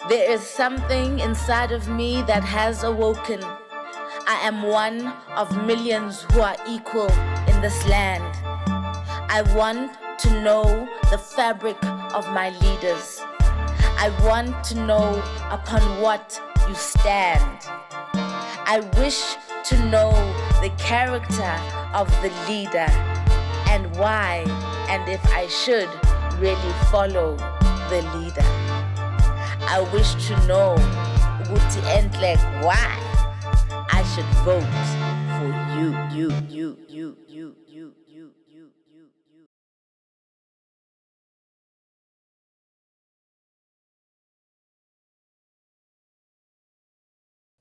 There is something inside of me that has awoken. I am one of millions who are equal in this land. I want to know the fabric of my leaders. I want to know upon what you stand. I wish to know the character of the leader and why, and if I should really follow the leader. I wish to know ukuthi endlek why I should vote for you.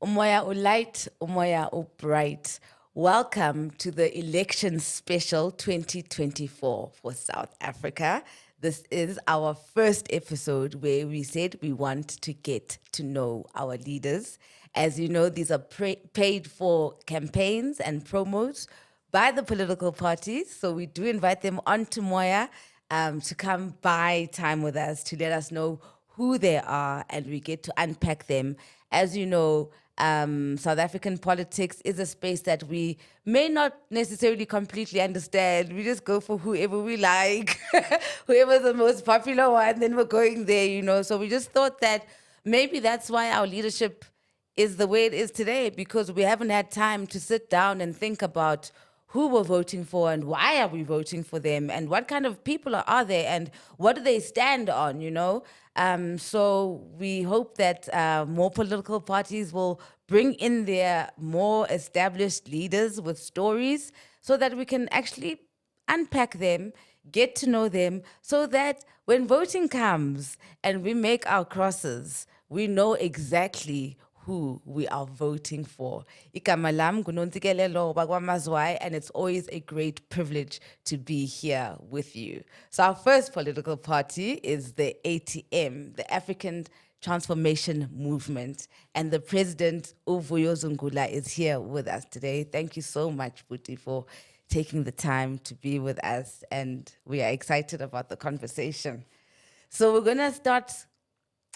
Moya light, Moya bright. Welcome to the election special 2024 for South Africa. This is our first episode where we said we want to get to know our leaders. As you know, these are paid for campaigns and promos by the political parties. So we do invite them onto Moya to come buy time with us to let us know who they are, and we get to unpack them. As you know, South African politics is a space that we may not necessarily completely understand. We just go for whoever we like, whoever's the most popular one, then we're going there, you know. So we just thought that maybe that's why our leadership is the way it is today, because we haven't had time to sit down and think about who we're voting for and why are we voting for them and what kind of people are there and what do they stand on, you know? So we hope that more political parties will bring in their more established leaders with stories so that we can actually unpack them, get to know them, so that when voting comes and we make our crosses, we know exactly who we are voting for. Igama lam nguNontsikelelo wakwaMazwai, and it's always a great privilege to be here with you. So our first political party is the ATM, the African Transformation Movement, and the president, Vuyo Zungula, is here with us today. Thank you so much, Buti, for taking the time to be with us, and we are excited about the conversation. So we're going to start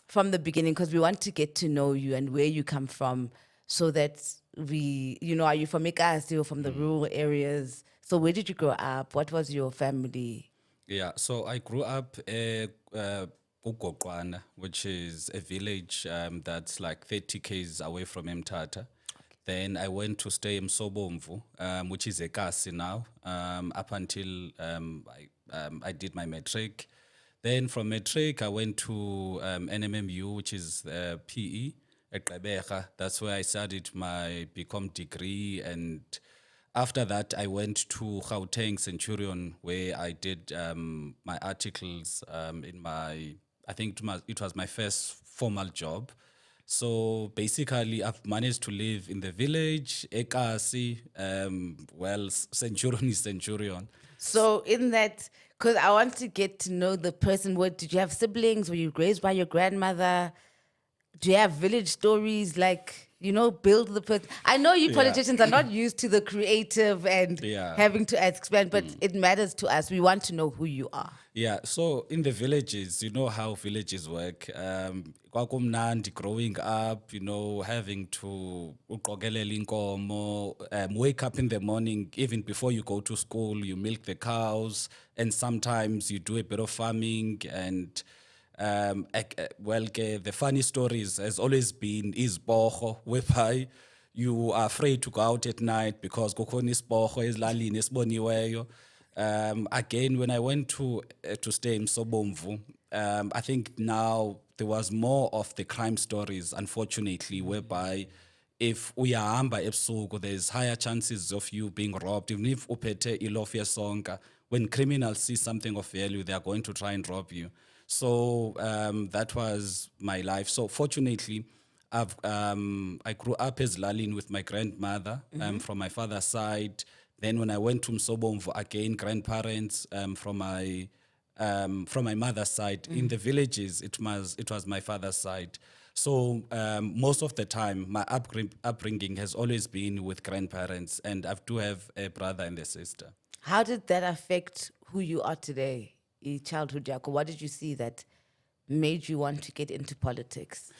from the beginning because we want to get to know you and where you come from so that we, you know, are you from Ikasi or from the rural areas? So where did you grow up? What was your family? Yeah, so I grew up Ugoqwana, which is a village that's like 30 k's away from Mthatha. Then I went to stay in Sobomvu, which is Ekasi now, up until I did my matric. Then from matric, I went to NMMU, which is PE at Gqeberha. That's where I studied my BCom degree. And after that, I went to Gauteng Centurion, where I did my articles in my, I think it was my first formal job. So basically, I've managed to live in the village, Ekasi, Centurion is Centurion. So in that, because I want to get to know the person. What did you have siblings? Were you raised by your grandmother? Do you have village stories like, you know, build the person? I know you politicians are not used to the creative and having to expand, but it matters to us. We want to know who you are. Yeah, so in the villages, you know how villages work. Kwakumnandi growing up, you know, having to uqokelela inkomo, wake up in the morning, even before you go to school, you milk the cows, and sometimes you do a bit of farming. And the funny stories has always been isibhogo, whereby you are afraid to go out at night because kukhona isibhogo ezilalini esiboniweyo. Again, when I went to stay in Sobomvu, I think now there was more of the crime stories, unfortunately, whereby if uyahamba ebusuku, there's higher chances of you being robbed. Even if uphethe ilofia sonka, when criminals see something of value, they are going to try and rob you. So that was my life. So fortunately, I grew up as Lalin with my grandmother from my father's side. Then when I went to Msobomvu, again, grandparents from my mother's side. In the villages, it was my father's side. So most of the time, my upbringing has always been with grandparents, and I do have a brother and a sister. How did that affect who you are today in childhood, Jaco? What did you see that made you want to get into politics?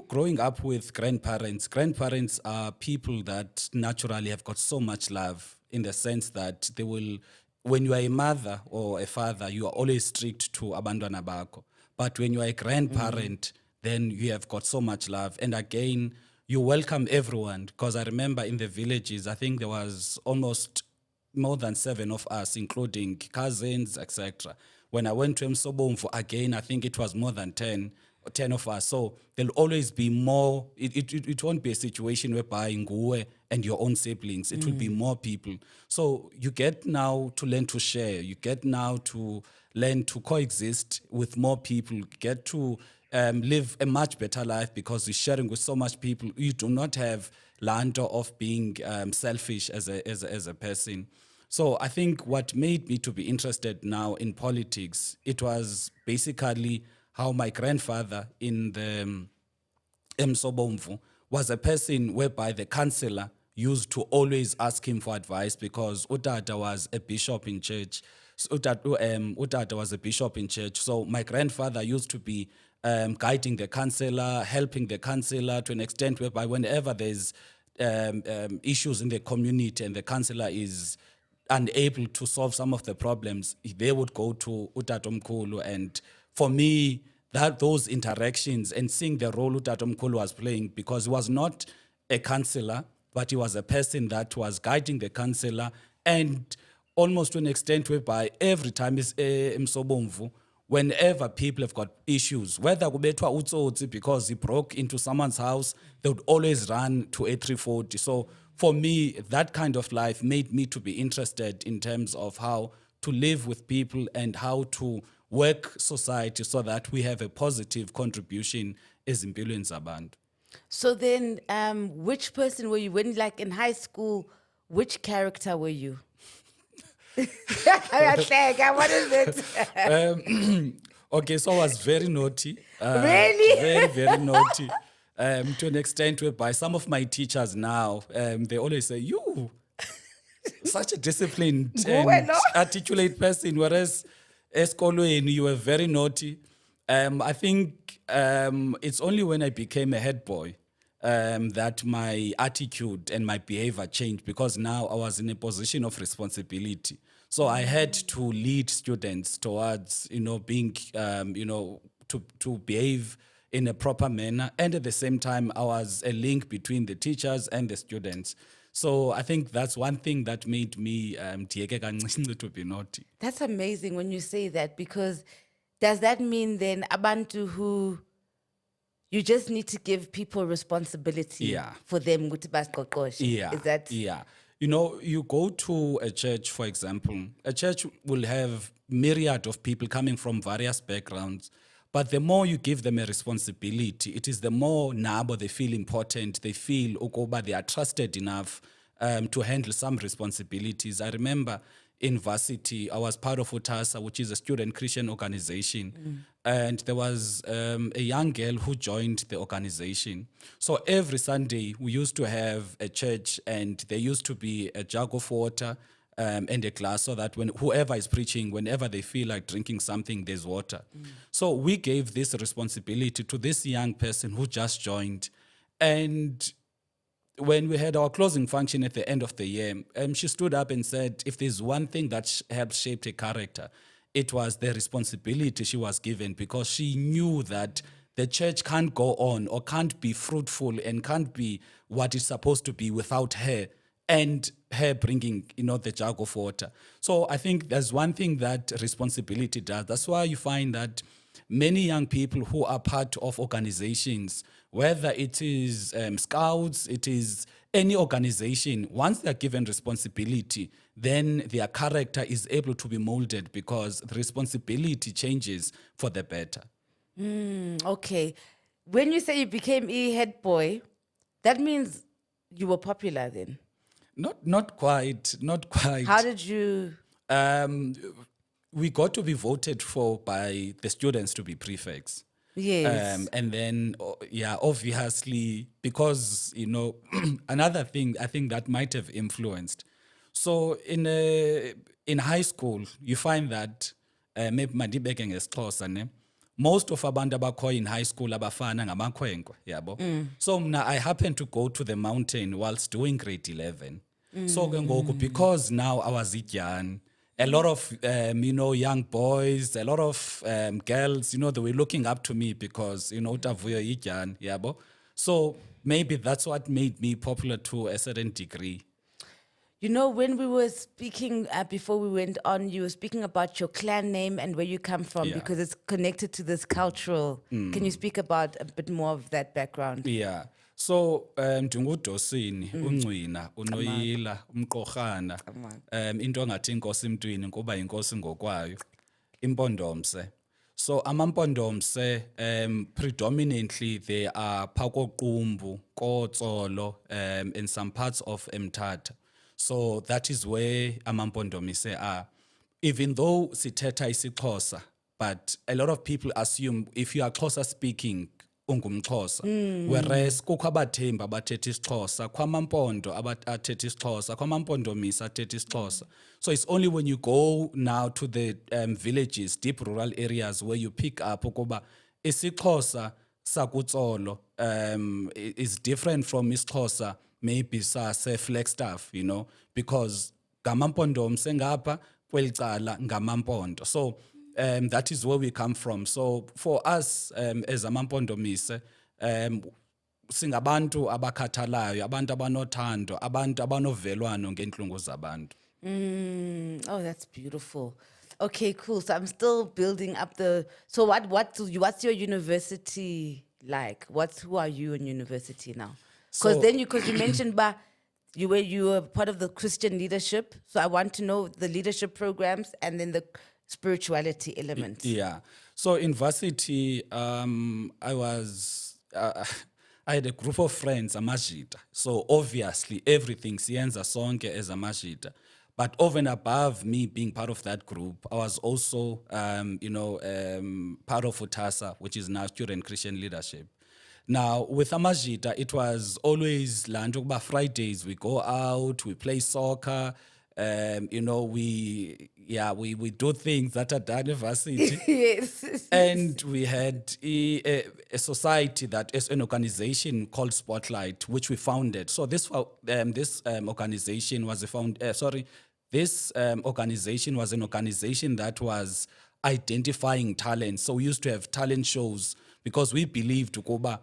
Growing up with grandparents are people that naturally have got so much love in the sense that they will, when you are a mother or a father, you are always strict to abantwana bakho. But when you are a grandparent, then you have got so much love. And again, you welcome everyone. Because I remember in the villages, I think there was almost more than 7 of us, including cousins, etc. When I went to Msobomvu again, I think it was more than 10 of us. So there'll always be more. It won't be a situation whereby nguwe and your own siblings. It will be more people. So you get now to learn to share. You get now to learn to coexist with more people. Get to live a much better life because you're sharing with so much people. You do not have lanto of being selfish as a person. So I think what made me to be interested now in politics, it was basically how my grandfather in the Msobomvu was a person whereby the councillor used to always ask him for advice because Utata was a bishop in church. So Utata was a bishop in church. So my grandfather used to be guiding the councillor, helping the councillor to an extent whereby whenever there's issues in the community and the councillor is unable to solve some of the problems, they would go to Utatomkulu. And for me, that those interactions and seeing the role Utatomkulu was playing, because he was not a counselor, but he was a person that was guiding the counselor, and almost to an extent whereby every time is Msobomvu, whenever people have got issues, whether kubethwa utsotsi because he broke into someone's house, they would always run to A340. So for me, that kind of life made me to be interested in terms of how to live with people and how to work society so that we have a positive contribution as impilweni zabantu. So then, which person were you when, like in high school? Which character were you? What is it? Okay, so I was very naughty. Really? Very, very naughty. To an extent whereby some of my teachers now, they always say, you, such a disciplined and no? articulate person, whereas eskolweni, you were very naughty. I think it's only when I became a head boy that my attitude and my behavior changed, because now I was in a position of responsibility. So I had to lead students towards, being, to behave in a proper manner. And at the same time, I was a link between the teachers and the students. So I think that's one thing that made me to be naughty. That's amazing when you say that, because does that mean then abantu who you just need to give people responsibility for them ukuthi basiqoqoshe? Yeah. Is that? Yeah. You go to a church, for example, a church will have myriad of people coming from various backgrounds. But the more you give them a responsibility, it is the more nabo they feel important. They feel ukuba they are trusted enough to handle some responsibilities. I remember in varsity, I was part of UTASA, which is a student Christian organization. And there was a young girl who joined the organization. So every Sunday, we used to have a church, and there used to be a jug of water and a glass, so that when whoever is preaching, whenever they feel like drinking something, there's water. So we gave this responsibility to this young person who just joined. And when we had our closing function at the end of the year, she stood up and said, if there's one thing that helped shape her character, it was the responsibility she was given, because she knew that the church can't go on or can't be fruitful and can't be what it's supposed to be without her, and her bringing, the jug of water. So I think there's one thing that responsibility does. That's why you find that many young people who are part of organizations, whether it is scouts, it is any organization, once they're given responsibility, then their character is able to be molded, because the responsibility changes for the better. Okay. When you say you became a head boy, that means you were popular then? Not quite. How did you? We got to be voted for by the students to be prefects. Yes. And then, obviously, because, another thing I think that might have influenced. So in high school, you find that maybe madibeke ngesixhosa ne, most of abantu abakhoyo in high school abafana ngamakhwenkwe yabo. So mna I happened to go to the mountain whilst doing grade 11. So ke ngoku, because now I was ityani, a lot of young boys, a lot of girls, they were looking up to me because utavuyo ityani yabo. So maybe that's what made me popular to a certain degree. You know, when we were speaking before we went on, you were speaking about your clan name and where you come from, Yeah. because it's connected to this cultural. Can you speak about a bit more of that background? Yeah. So ndingudosini, uncwina, unoyila, umqorhana, into engathi inkosi emntwini kuba inkosi ngokwayo, impondomse. So amampondomse predominantly they are Pakoqumbu, Kotsolo, in some parts of Mthatha. So that is where amampondomise are. Even though sithetha isiXhosa, but a lot of people assume if you are Xhosa speaking, ungumXhosa. Whereas kukho abathembu abathetha isiXhosa, kwamampondo athetha isiXhosa, kwamampondomise athetha isiXhosa. So it's only when you go now to the villages, deep rural areas, where you pick up ukuba isiXhosa sakutsolo is different from isiXhosa maybe se Flagstaff, because ngamampondomise ngapha kweli cala ngamampondo. So that is where we come from. So for us as amampondomise, singabantu abakhathalayo, abantu abanothando, abantu abanovelwano ngentlungu zabantu. Oh, that's beautiful. Okay, cool. So I'm still building up the. So what's your university like? Who are you in university now? Because So- because you mentioned you were part of the Christian leadership. So I want to know the leadership programs and then the spirituality element. Yeah. So in varsity, I had a group of friends, amajita. So obviously everything siyenza sonke as amajita. But over and above me being part of that group, I was also, part of UTASA, which is now Student Christian Leadership. Now, with amajita, it was always by Fridays, we go out, we play soccer, we do things that are done in varsity. Yes. And we had a society that is an organization called Spotlight, which we founded. So this organization was organization was an organization that was identifying talent. So we used to have talent shows because we believed Kuba,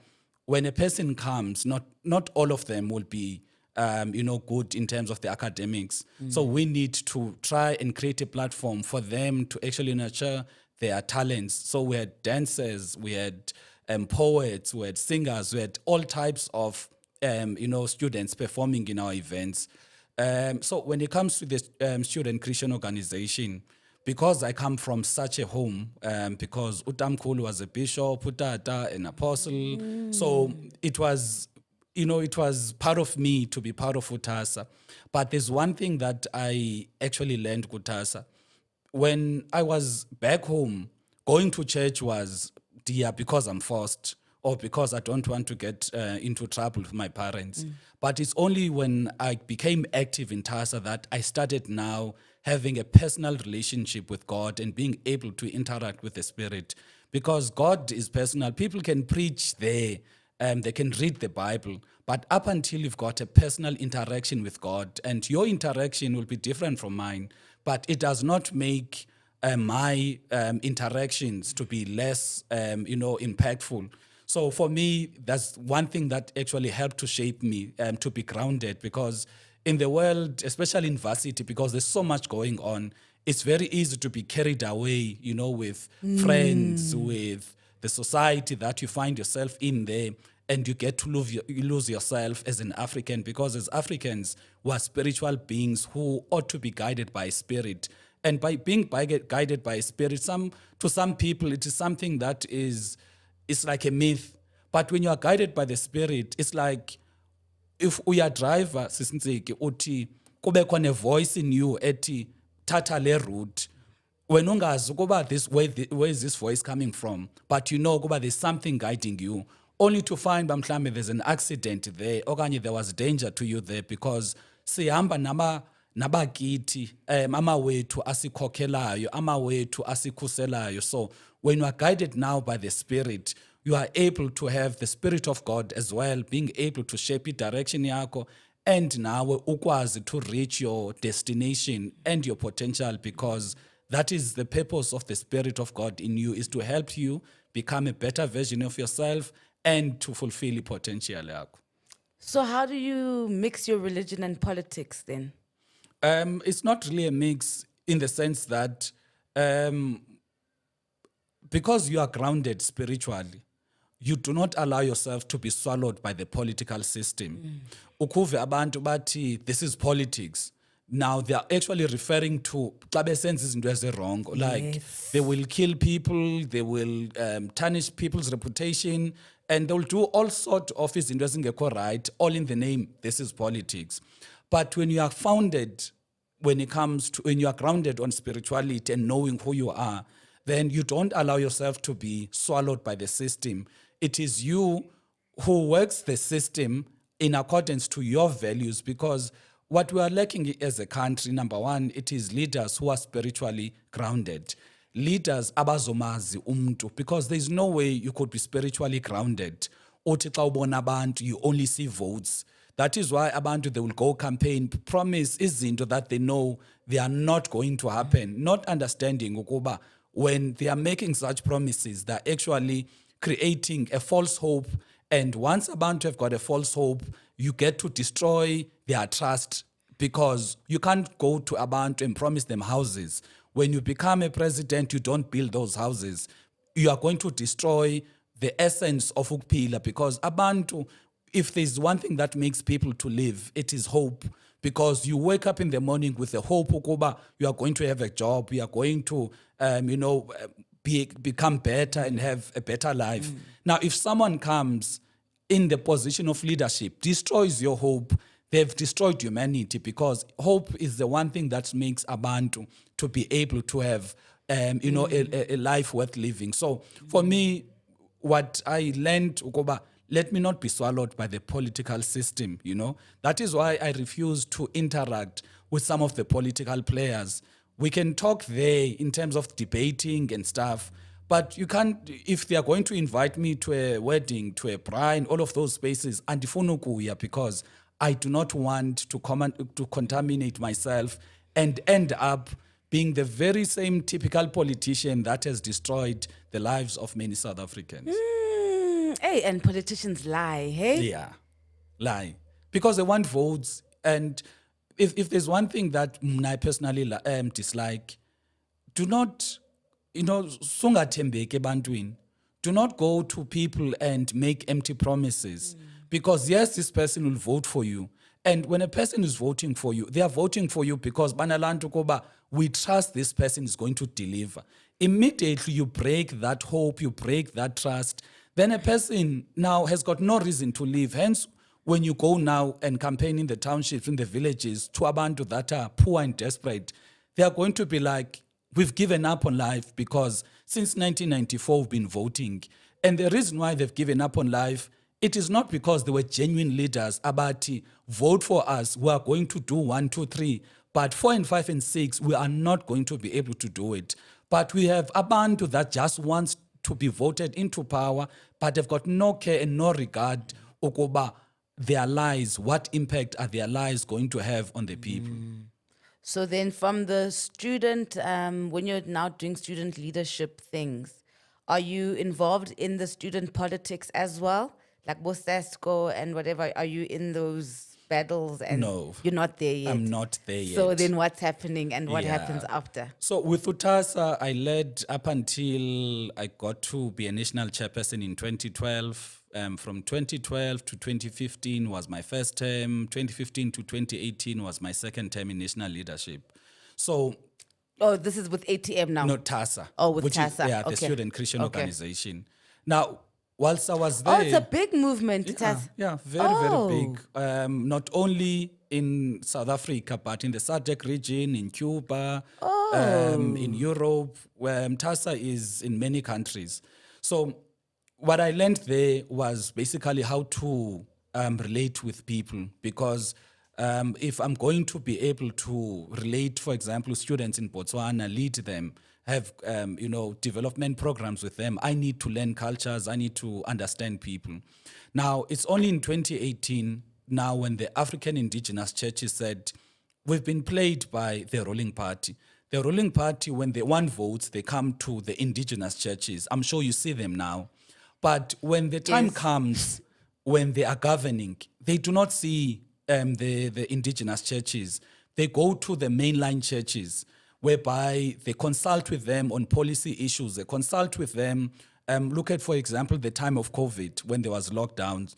when a person comes, not all of them will be good in terms of the academics. So we need to try and create a platform for them to actually nurture their talents. So we had dancers, we had poets, we had singers, we had all types of students performing in our events. So when it comes to the Student Christian Organization, because I come from such a home, because Utamkulu was a bishop, Utata an apostle, so it was part of me to be part of UTASA. But there's one thing that I actually learned UTASA. When I was back home, going to church was because I'm forced or because I don't want to get into trouble with my parents. But it's only when I became active in TASA that I started now having a personal relationship with God and being able to interact with the Spirit. Because God is personal. People can preach there, they can read the Bible, but up until you've got a personal interaction with God, and your interaction will be different from mine, but it does not make my interactions to be less, impactful. So for me, that's one thing that actually helped to shape me to be grounded, because in the world, especially in varsity, because there's so much going on, it's very easy to be carried away, with friends, with the society that you find yourself in there, and you get to lose yourself as an African, because as Africans, we are spiritual beings who ought to be guided by spirit. And by being guided by spirit, to some people, it is something that it's like a myth. But when you are guided by the spirit, it's like, if we are driver, sisinziki uthi kube khona a voice in you ethi thatha le route, when ungazi ukuba where is this voice coming from, but you know ukuba there's something guiding you, only to find mhlambe there's an accident there okanye there was danger to you there, because sihamba nabakiti amawethu asikhokhelayo amawethu asikhuselayo. So when you are guided now by the Spirit, you are able to have the Spirit of God as well, being able to shape direction yakho, and nawe ukwazi to reach your destination and your potential, because that is the purpose of the Spirit of God in you, is to help you become a better version of yourself and to fulfill your potential yakho. So how do you mix your religion and politics then? It's not really a mix, in the sense that because you are grounded spiritually, you do not allow yourself to be swallowed by the political system. Ukuve abantu bathi, this is politics. Now they are actually referring to xa besenza izinto ezi-wrong. Like they will kill people, they will tarnish people's reputation, and they will do all sorts of izinto ezingekho right, all in the name, this is politics. But when you are founded, when you are grounded on spirituality and knowing who you are, then you don't allow yourself to be swallowed by the system. It is you who works the system in accordance to your values, because what we are lacking as a country, number one, it is leaders who are spiritually grounded. Leaders abazomazi umntu, because there's no way you could be spiritually grounded. Uthi xa ubona abantu, you only see votes. That is why abantu, they will go campaign, promise izinto that they know they are not going to happen, not understanding ukuba when they are making such promises, they're actually creating a false hope. And once abantu have got a false hope, you get to destroy their trust, because you can't go to abantu and promise them houses. When you become a president, you don't build those houses. You are going to destroy the essence of ukuphila, because abantu, if there's one thing that makes people to live, it is hope. Because you wake up in the morning with the hope ukuba you are going to have a job, you are going to, become better and have a better life. Now, if someone comes in the position of leadership, destroys your hope, they've destroyed humanity, because hope is the one thing that makes abantu to be able to have, a life worth living. So for me, what I learned, ukuba, let me not be swallowed by the political system, That is why I refuse to interact with some of the political players. We can talk there in terms of debating and stuff, but you can't, if they are going to invite me to a wedding, to a bride, all of those spaces, andifuna ukuya, because I do not want to contaminate myself and end up being the very same typical politician that has destroyed the lives of many South Africans. Hey, and politicians lie, hey? Yeah, lie. Because they want votes. And if there's one thing that I personally dislike, do not, sungathembeki ebantwini. Do not go to people and make empty promises. Because yes, this person will vote for you. And when a person is voting for you, they are voting for you because banalantu koba, we trust this person is going to deliver. Immediately you break that hope, you break that trust, then a person now has got no reason to live. Hence, when you go now and campaign in the townships, in the villages, to abantu that are poor and desperate, they are going to be like, we've given up on life, because since 1994 we've been voting. And the reason why they've given up on life, it is not because they were genuine leaders, abati, vote for us, we are going to do 1, 2, 3, but 4 and 5 and 6, we are not going to be able to do it. But we have abantu that just wants to be voted into power, but they've got no care and no regard ukuba their lies, what impact are their lies going to have on the people. So then from the student, when you're now doing student leadership things, are you involved in the student politics as well? Like Bosesco and whatever, are you in those battles? And No. You're not there yet? I'm not there yet. So then what's happening and what Yeah. happens after? So with UTASA, I led up until I got to be a national chairperson in 2012. From 2012 to 2015 was my first term. 2015 to 2018 was my second term in national leadership. So Oh, this is with ATM now? no, TASA. Oh, with which TASA. Is, yeah, the Okay. Student Christian Okay. Organization. Now, whilst I was there... Oh, it's a big movement. It has. Yeah, very big. Not only in South Africa, but in the SADC region, in Cuba, in Europe, where TASA is in many countries. So what I learned there was basically how to relate with people, because If I'm going to be able to relate, for example, students in Botswana, lead them, have development programs with them, I need to learn cultures, I need to understand people. Now, it's only in 2018 now when the African indigenous churches said, we've been played by the ruling party. The ruling party, when they want votes, they come to the indigenous churches. I'm sure you see them now. But when the time Yes. comes, when they are governing, they do not see the indigenous churches. They go to the mainline churches, whereby they consult with them on policy issues. They consult with them. Look at, for example, the time of COVID, when there was lockdowns.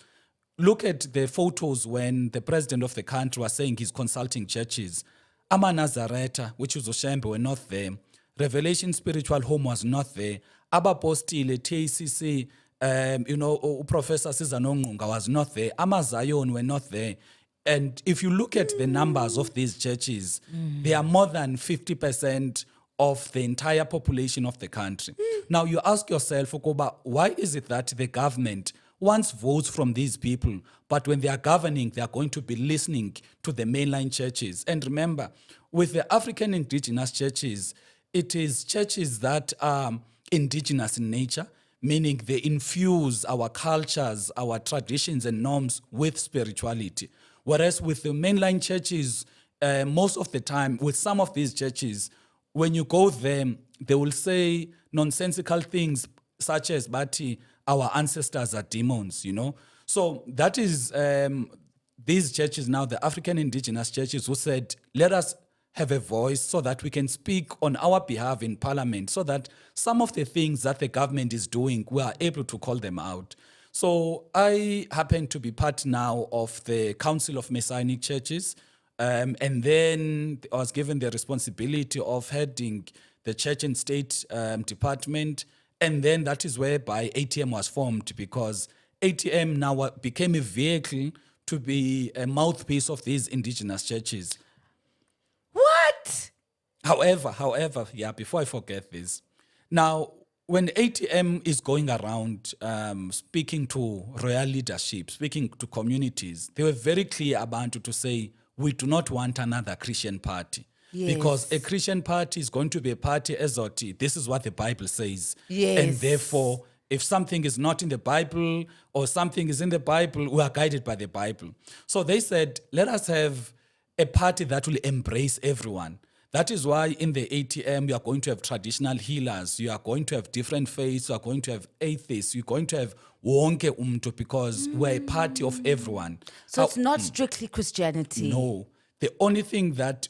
Look at the photos when the president of the country was saying he's consulting churches. Ama Nazareta, which is Oshembe, were not there. Revelation Spiritual Home was not there. Abapostile, TACC, Professor Sizanongunga was not there. Ama Zion were not there. And if you look at the numbers of these churches, they are more than 50% of the entire population of the country. Now you ask yourself, Okoba, why is it that the government wants votes from these people, but when they are governing, they are going to be listening to the mainline churches? And remember, with the African indigenous churches, it is churches that are indigenous in nature, meaning they infuse our cultures, our traditions and norms with spirituality. Whereas with the mainline churches, most of the time, with some of these churches, when you go there, they will say nonsensical things such as, Bati, our ancestors are demons, So that is these churches now, the African indigenous churches, who said, let us have a voice so that we can speak on our behalf in parliament, so that some of the things that the government is doing, we are able to call them out. So I happen to be part now of the Council of Messianic Churches, and then I was given the responsibility of heading the Church and State Department. And then that is whereby ATM was formed, because ATM now became a vehicle to be a mouthpiece of these indigenous churches. What? However, before I forget this, now, when ATM is going around speaking to royal leadership, speaking to communities, they were very clear about it to say, we do not want another Christian party. Because a Christian party is going to be a party exotic. This is what the Bible says. Yes. And therefore, if something is not in the Bible or something is in the Bible, we are guided by the Bible. So they said, let us have a party that will embrace everyone. That is why in the ATM, you are going to have traditional healers. You are going to have different faiths. You are going to have atheists. You're going to have wonke umntu, because we're a party of everyone. So it's not strictly Christianity. No. The only thing that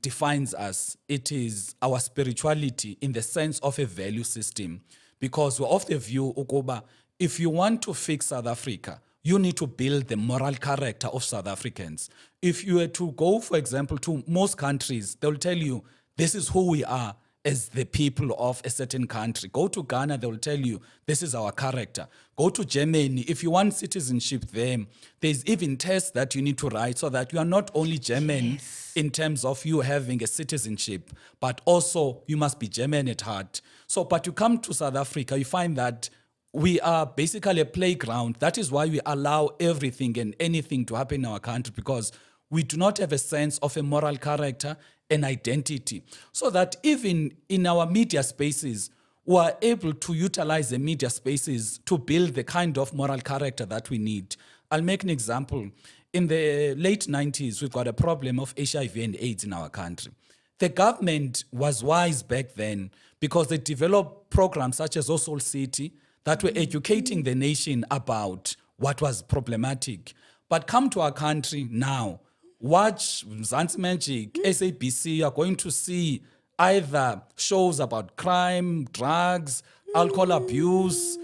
defines us, it is our spirituality in the sense of a value system. Because we're of the view, Ukoba, if you want to fix South Africa, you need to build the moral character of South Africans. If you were to go, for example, to most countries, they'll tell you, this is who we are as the people of a certain country. Go to Ghana, they will tell you, this is our character. Go to Germany, if you want citizenship there, there's even tests that you need to write so that you are not only German in terms of you having a citizenship, but also you must be German at heart. So, but you come to South Africa, you find that we are basically a playground. That is why we allow everything and anything to happen in our country, because we do not have a sense of a moral character and identity. So that even in our media spaces, we are able to utilize the media spaces to build the kind of moral character that we need. I'll make an example. In the late 90s, we've got a problem of HIV and AIDS in our country. The government was wise back then because they developed programs such as Soul City that were educating the nation about what was problematic. But come to our country now, watch Mzansi Magic, SABC, you are going to see either shows about crime, drugs, alcohol abuse,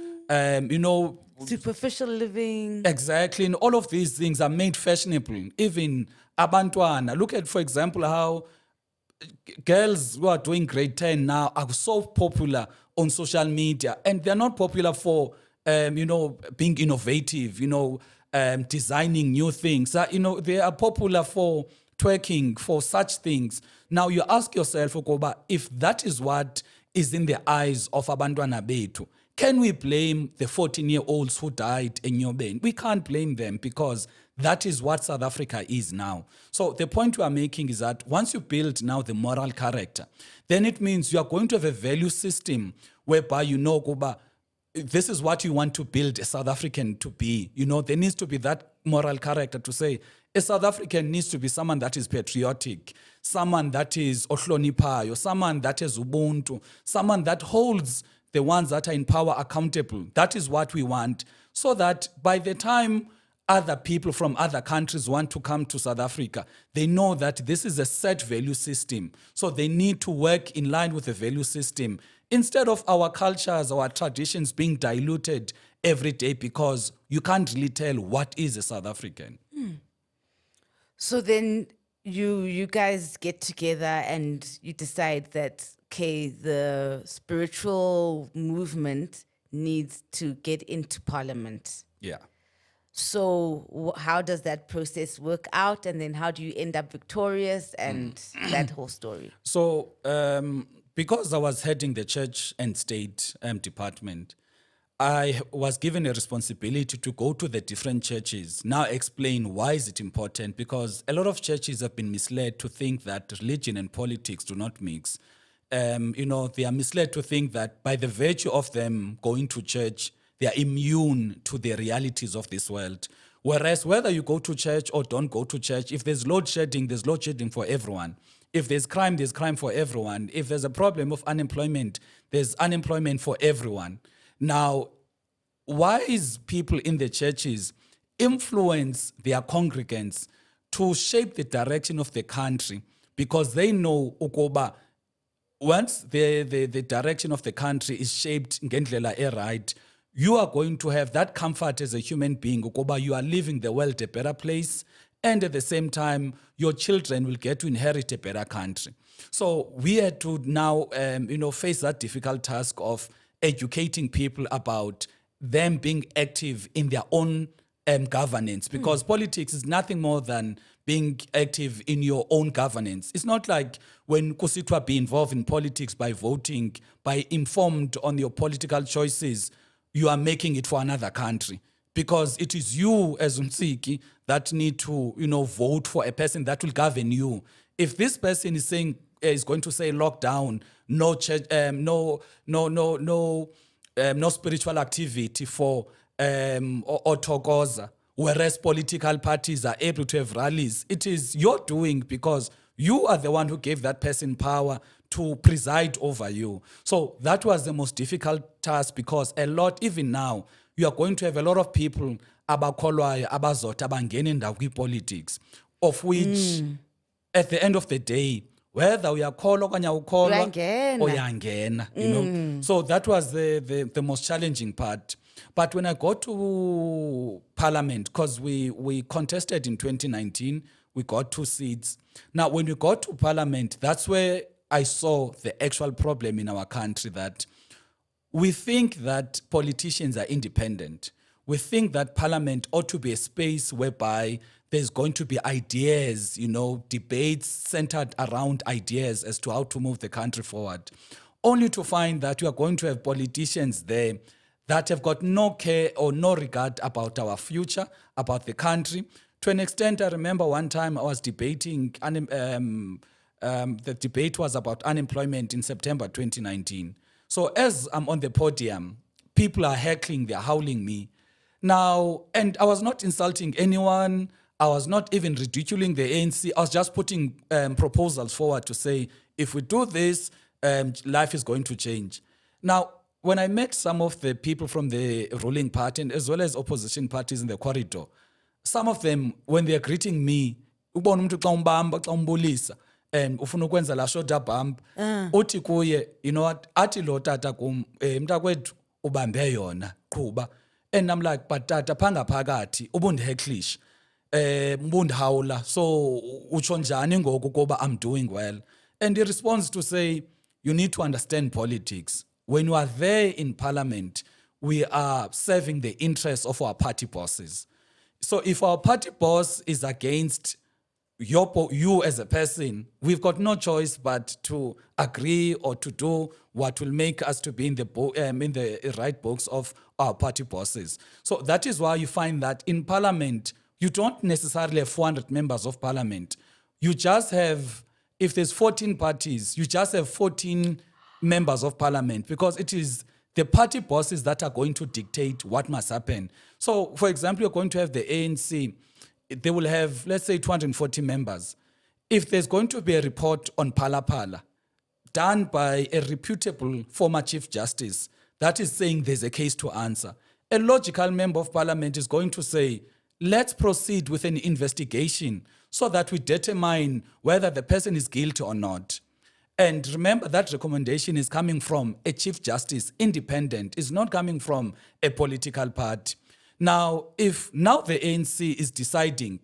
Superficial living. Exactly, and all of these things are made fashionable. Even abantwana. Look at, for example, how girls who are doing grade 10 now are so popular on social media, and they're not popular for, being innovative, designing new things. They are popular for twerking, for such things. Now you ask yourself, Okoba, if that is what is in the eyes of abantwana bethu, Can we blame the 14-year-olds who died in Nyobeni? We can't blame them because that is what South Africa is now. So the point we are making is that once you build now the moral character, then it means you are going to have a value system whereby you know, Kuba, this is what you want to build a South African to be. There needs to be that moral character to say a South African needs to be someone that is patriotic, someone that is ohlonipayo, someone that is ubuntu, someone that holds the ones that are in power accountable. That is what we want, so that by the time other people from other countries want to come to South Africa, they know that this is a set value system. So they need to work in line with the value system instead of our cultures, our traditions being diluted every day because you can't really tell what is a South African. So then you guys get together and you decide that, okay, the spiritual movement needs to get into parliament. Yeah. So how does that process work out? And then how do you end up victorious and that whole story? So because I was heading the church and state department, I was given a responsibility to go to the different churches, now explain why is it important, because a lot of churches have been misled to think that religion and politics do not mix. They are misled to think that by the virtue of them going to church, they are immune to the realities of this world. Whereas whether you go to church or don't go to church, if there's load shedding for everyone. If there's crime for everyone. If there's a problem of unemployment, there's unemployment for everyone. Now, wise people in the churches influence their congregants to shape the direction of the country because they know ukuba once the direction of the country is shaped ngendlela right, you are going to have that comfort as a human being ukuba you are leaving the world a better place, and at the same time your children will get to inherit a better country. So we had to now face that difficult task of educating people about them being active in their own governance, because politics is nothing more than being active in your own governance. It's not like when kusitwa be involved in politics by voting, by informed on your political choices, you are making it for another country. Because it is you as Unsiki that need to, vote for a person that will govern you. If this person is saying is going to say lockdown, no church, no spiritual activity for Otokoza, whereas political parties are able to have rallies, it is your doing because you are the one who gave that person power to preside over you. So that was the most difficult task because a lot, even now, you are going to have a lot of people abakholwayo abazotha bangena indawo kwi-politics, of which at the end of the day, whether uyakholwa okanye awukholwa uyangena, So that was the most challenging part. But when I got to parliament, because we contested in 2019, we got 2 seats. Now, when we got to parliament, that's where I saw the actual problem in our country, that we think that politicians are independent. We think that parliament ought to be a space whereby there's going to be ideas, debates centered around ideas as to how to move the country forward. Only to find that we are going to have politicians there that have got no care or no regard about our future, about the country. To an extent, I remember one time I was debating, the debate was about unemployment in September 2019. So as I'm on the podium, people are heckling, they're howling me. Now, and I was not insulting anyone. I was not even ridiculing the ANC. I was just putting proposals forward to say, if we do this, life is going to change. Now, when I met some of the people from the ruling party and as well as opposition parties in the corridor, some of them, when they're greeting me, ubona umuntu xa umbamba xa umbulisa ufuna ukwenza la shoulder bump, uthi kuye, you know what, athi lo tata kum, mntakwethu ubambe yona, qhuba. And I'm like, but tata phangaphakathi ubundiheklish, ubundihawula, so utsho njani ngoku kuba I'm doing well? And he responds to say, you need to understand politics. When you are there in parliament, we are serving the interests of our party bosses. So if our party boss is against you as a person, we've got no choice but to agree or to do what will make us to be in the right books of our party bosses. So that is why you find that in parliament, you don't necessarily have 400 members of parliament. You just have, if there's 14 parties, you just have 14 members of parliament, because it is the party bosses that are going to dictate what must happen. So, for example, you're going to have the ANC. They will have, let's say, 240 members. If there's going to be a report on Phala Phala done by a reputable former Chief Justice that is saying there's a case to answer, a logical member of parliament is going to say, let's proceed with an investigation so that we determine whether the person is guilty or not. And remember, that recommendation is coming from a Chief Justice, independent. It's not coming from a political party. Now, if now the ANC is deciding,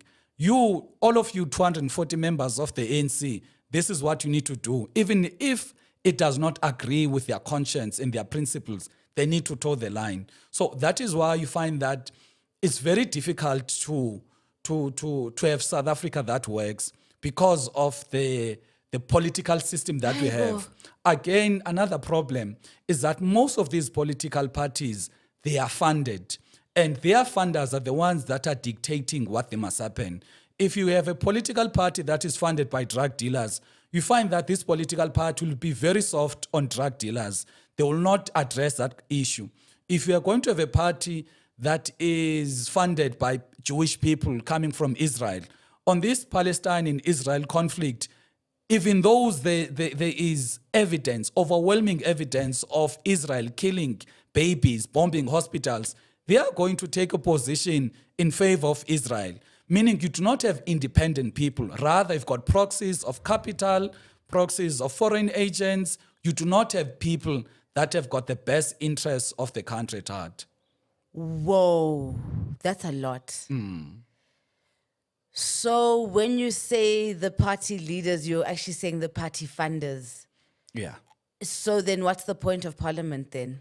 all of you 240 members of the ANC, this is what you need to do. Even if it does not agree with their conscience and their principles, they need to toe the line. So that is why you find that it's very difficult to have South Africa that works, because of the political system that we have. Again, another problem is that most of these political parties, they are funded. And their funders are the ones that are dictating what they must happen. If you have a political party that is funded by drug dealers, you find that this political party will be very soft on drug dealers. They will not address that issue. If you are going to have a party that is funded by Jewish people coming from Israel, on this Palestine and Israel conflict, even though there is evidence, overwhelming evidence of Israel killing babies, bombing hospitals, they are going to take a position in favor of Israel, meaning you do not have independent people. Rather, you've got proxies of capital, proxies of foreign agents. You do not have people that have got the best interests of the country at heart. Whoa, that's a lot. So when you say the party leaders, you're actually saying the party funders. Yeah. So then what's the point of parliament then?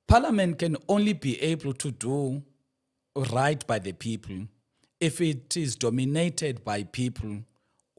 Parliament can only be able to do right by the people if it is dominated by people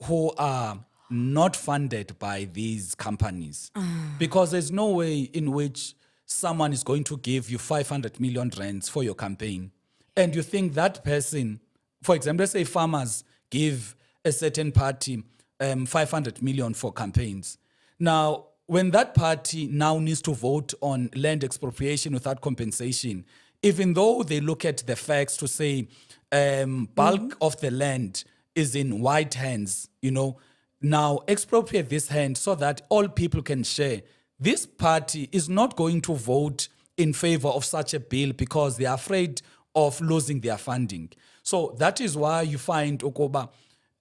who are not funded by these companies. Because there's no way in which someone is going to give you 500 million rands for your campaign. And you think that person, for example, let's say farmers give a certain party 500 million for campaigns. Now, when that party now needs to vote on land expropriation without compensation, even though they look at the facts to say bulk of the land is in white hands, now expropriate this hand so that all people can share. This party is not going to vote in favor of such a bill because they are afraid of losing their funding. So that is why you find, Okoba,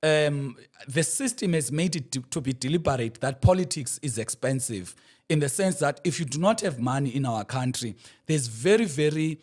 the system has made it to be deliberate that politics is expensive, in the sense that if you do not have money in our country, there's very, very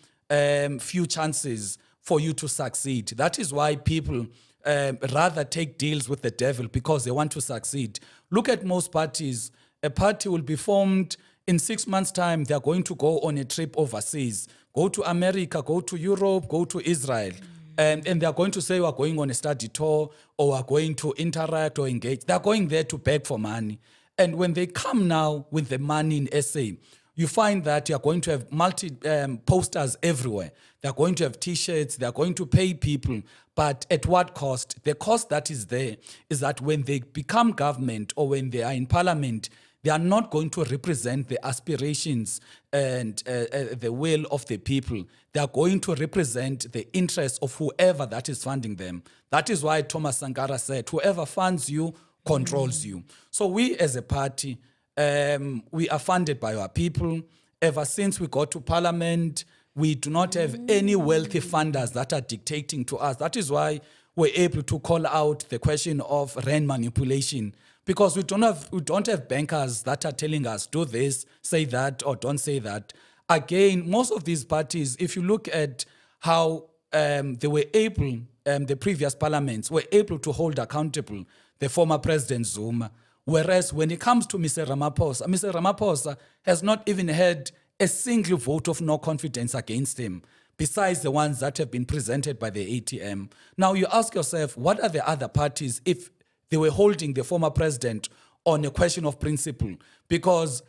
few chances for you to succeed. That is why people rather take deals with the devil, because they want to succeed. Look at most parties. A party will be formed in 6 months' time. They're going to go on a trip overseas, go to America, go to Europe, go to Israel. And they're going to say, we're going on a study tour, or we're going to interact or engage. They're going there to beg for money. And when they come now with the money in SA, you find that you're going to have posters everywhere. They're going to have T-shirts. They're going to pay people. But at what cost? The cost that is there is that when they become government or when they are in parliament, they are not going to represent the aspirations and the will of the people. They are going to represent the interests of whoever that is funding them. That is why Thomas Sankara said, whoever funds you controls you. So we as a party, we are funded by our people. Ever since we got to parliament, we do not have any wealthy funders that are dictating to us. That is why we're able to call out the question of rand manipulation, because we don't have bankers that are telling us do this, say that, or don't say that. Again, most of these parties, if you look at how they were able, the previous parliaments were able to hold accountable the former President Zuma, whereas when it comes to Mr. Ramaphosa has not even had a single vote of no confidence against him. besides the ones that have been presented by the ATM. Now you ask yourself, what are the other parties if they were holding the former president on a question of principle? Because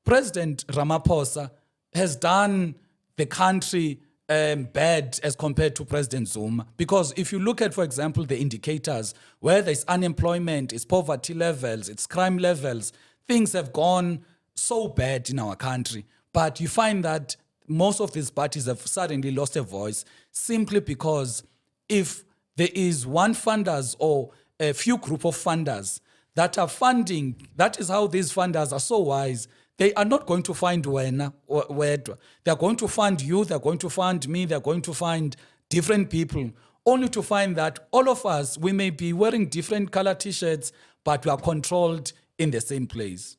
President Ramaphosa has done the country bad as compared to President Zuma. Because if you look at, for example, the indicators, whether it's unemployment, it's poverty levels, it's crime levels, things have gone so bad in our country. But you find that most of these parties have suddenly lost a voice simply because if there is one funders or a few group of funders that are funding, that is how these funders are so wise. They are not going to find Wena or Wedwa. They're going to fund you, they're going to fund me, they're going to find different people, only to find that all of us, we may be wearing different color t-shirts, but we are controlled in the same place.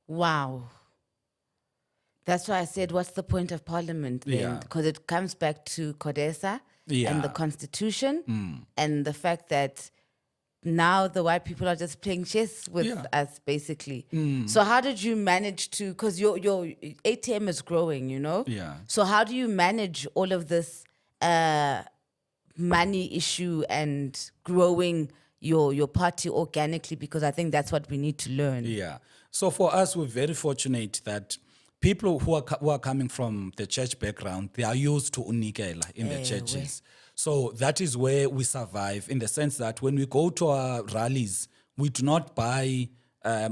Wow. That's why I said, what's the point of parliament then? Yeah. Because it comes back to Codesa Yeah. and the constitution and the fact that now the white people are just playing chess with us, basically. So how did you manage to, because your ATM is growing, you know? Yeah. So how do you manage all of this money issue and growing your party organically? Because I think that's what we need to learn. Yeah. So for us, we're very fortunate that people who are coming from the church background, they are used to unikela in the churches. So that is where we survive, in the sense that when we go to our rallies, we do not buy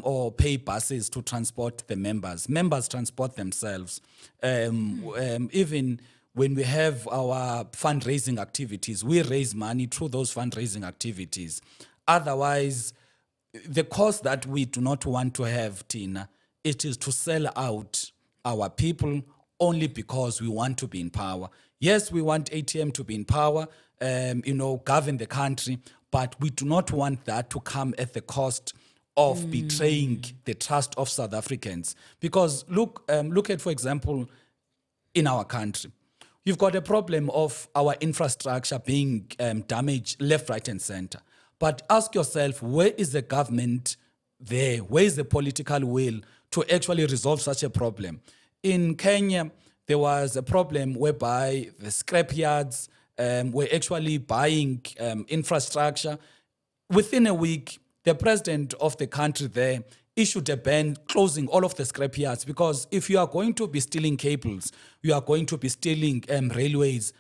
or pay buses to transport the members. Members transport themselves. Even when we have our fundraising activities, we raise money through those fundraising activities. Otherwise, the cost that we do not want to have, Tina, it is to sell out our people only because we want to be in power. Yes, we want ATM to be in power, govern the country, but we do not want that to come at the cost of betraying the trust of South Africans. Because look at, for example, in our country, you've got a problem of our infrastructure being damaged left, right, and center. But ask yourself, where is the government there? Where is the political will to actually resolve such a problem? In Kenya, there was a problem whereby the scrap yards were actually buying infrastructure. Within a week, the president of the country there issued a ban closing all of the scrap yards, because if you are going to be stealing cables, you are going to be stealing railways,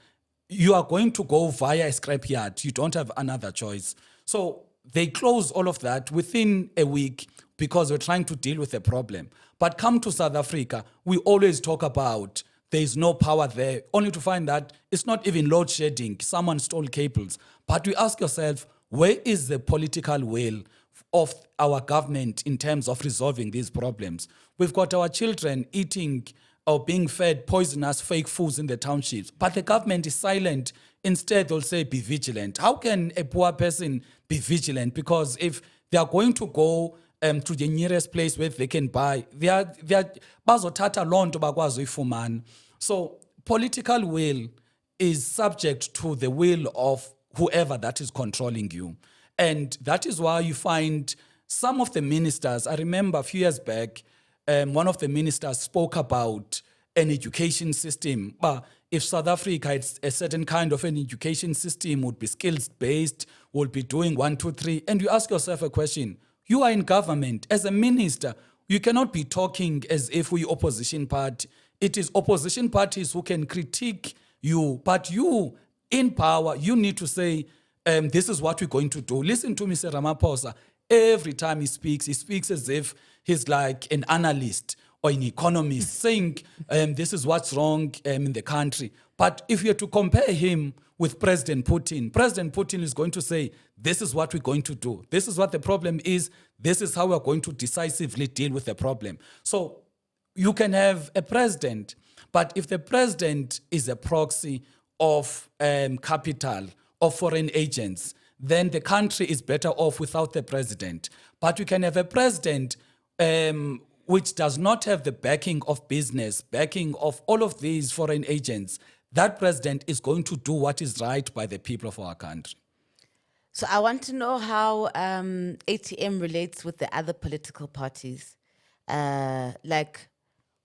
you are going to go via a scrap yard. You don't have another choice. So they closed all of that within a week because we're trying to deal with the problem. But come to South Africa, we always talk about there's no power there, only to find that it's not even load shedding. Someone stole cables. But we ask yourself, where is the political will of our government in terms of resolving these problems? We've got our children eating or being fed poisonous fake foods in the townships, but the government is silent. Instead, they'll say, be vigilant. How can a poor person be vigilant? Because if they are going to go to the nearest place where they can buy, they are bazothatha loo nto bakwazi uyifumana. So political will is subject to the will of whoever that is controlling you. And that is why you find some of the ministers, I remember a few years back, one of the ministers spoke about an education system. But if South Africa had a certain kind of an education system, would be skills-based, would be doing 1, 2, 3. And you ask yourself a question. You are in government. As a minister, you cannot be talking as if we're opposition party. It is opposition parties who can critique you. But you, in power, you need to say, this is what we're going to do. Listen to Mr. Ramaphosa. Every time he speaks as if he's like an analyst or an economist saying this is what's wrong in the country. But if you're to compare him with President Putin is going to say, this is what we're going to do. This is what the problem is. This is how we're going to decisively deal with the problem. So you can have a president, but if the president is a proxy of capital, of foreign agents, then the country is better off without the president. But you can have a president which does not have the backing of business, backing of all of these foreign agents. That president is going to do what is right by the people of our country. So I want to know how ATM relates with the other political parties. Like,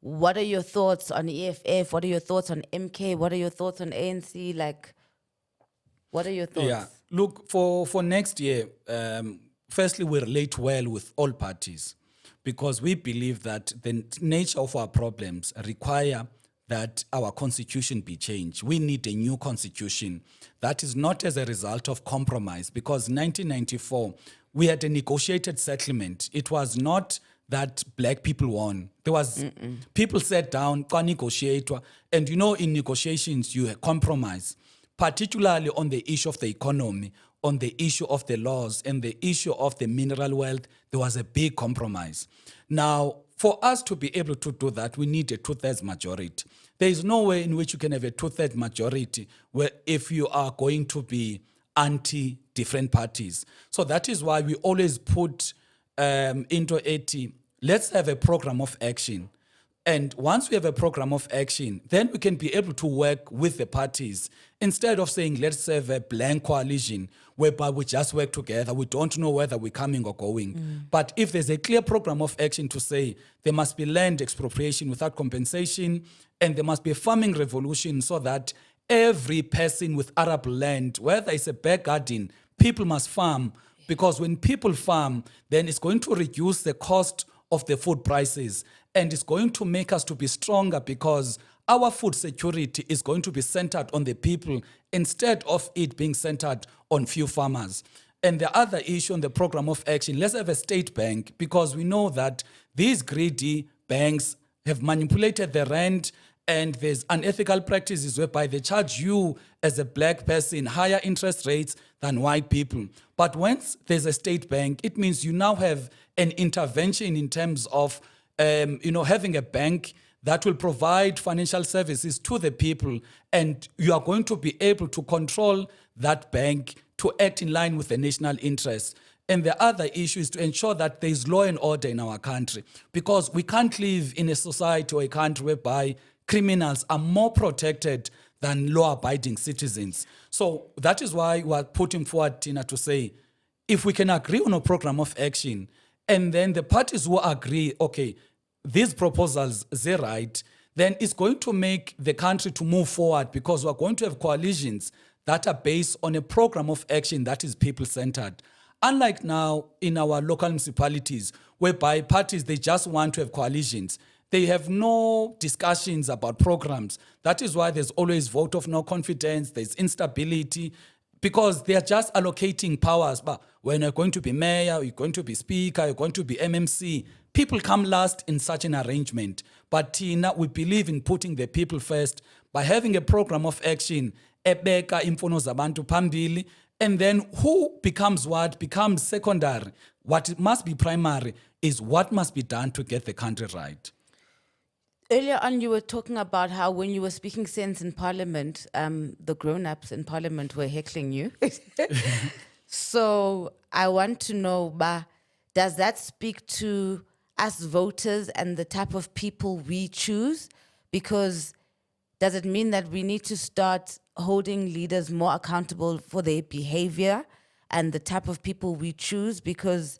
what are your thoughts on EFF? What are your thoughts on MK? What are your thoughts on ANC? Like, what are your thoughts? Yeah. Look, for next year, firstly, we relate well with all parties because we believe that the nature of our problems require that our constitution be changed. We need a new constitution that is not as a result of compromise because 1994, we had a negotiated settlement. It was not that black people won. There was people sat down, negotiate, and in negotiations you compromise, particularly on the issue of the economy, on the issue of the laws, and the issue of the mineral wealth. There was a big compromise. Now, for us to be able to do that, we need a 2/3 majority. There is no way in which you can have a 2/3 majority where if you are going to be anti-different parties. So that is why we always put into 80, let's have a program of action. And once we have a program of action, then we can be able to work with the parties instead of saying, let's have a blank coalition whereby we just work together. We don't know whether we're coming or going. But if there's a clear program of action to say there must be land expropriation without compensation and there must be a farming revolution so that every person with arable land, whether it's a back garden, people must farm. Because when people farm, then it's going to reduce the cost of the food prices and it's going to make us to be stronger because our food security is going to be centered on the people instead of it being centered on few farmers. And the other issue on the program of action, let's have a state bank because we know that these greedy banks have manipulated the rand and there's unethical practices whereby they charge you as a black person higher interest rates than white people. But once there's a state bank, it means you now have an intervention in terms of having a bank that will provide financial services to the people, and you are going to be able to control that bank to act in line with the national interest. And the other issue is to ensure that there is law and order in our country, because we can't live in a society or a country whereby criminals are more protected than law-abiding citizens. So that is why we are putting forward, Tina, to say, if we can agree on a program of action, and then the parties who agree, okay, these proposals, they're right, then it's going to make the country to move forward because we're going to have coalitions that are based on a program of action that is people-centered. Unlike now in our local municipalities, whereby parties, they just want to have coalitions. They have no discussions about programs. That is why there's always vote of no confidence, there's instability, because they are just allocating powers. But when you're going to be mayor, you're going to be speaker, you're going to be MMC, people come last in such an arrangement. But Tina, we believe in putting the people first by having a program of action, ebeka imfuno zabantu phambili, and then who becomes what becomes secondary. What must be primary is what must be done to get the country right. Earlier on, you were talking about how when you were speaking sense in Parliament, the grown-ups in Parliament were heckling you. So I want to know, does that speak to us voters and the type of people we choose? Because does it mean that we need to start holding leaders more accountable for their behavior and the type of people we choose? Because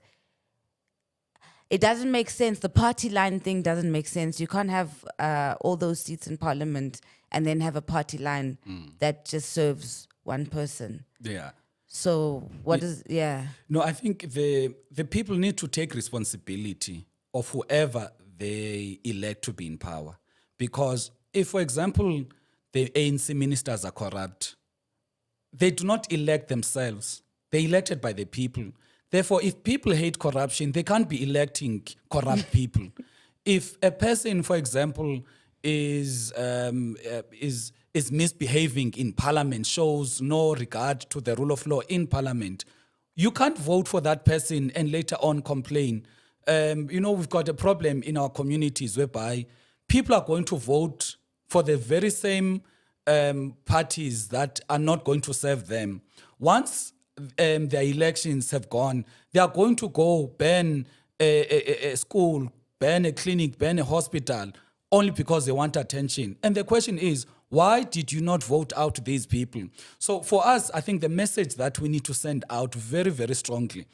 it doesn't make sense. The party line thing doesn't make sense. You can't have all those seats in Parliament and then have a party line that just serves one person. Yeah. So what is, No, I think the people need to take responsibility of whoever they elect to be in power. Because if, for example, the ANC ministers are corrupt, they do not elect themselves. They're elected by the people. Therefore, if people hate corruption, they can't be electing corrupt people. If a person, for example, is misbehaving in Parliament, shows no regard to the rule of law in Parliament, you can't vote for that person and later on complain. We've got a problem in our communities whereby people are going to vote for the very same parties that are not going to serve them. Once their elections have gone, they are going to go ban a school, ban a clinic, ban a hospital, only because they want attention. And the question is, why did you not vote out these people? So for us, I think the message that we need to send out very, very strongly,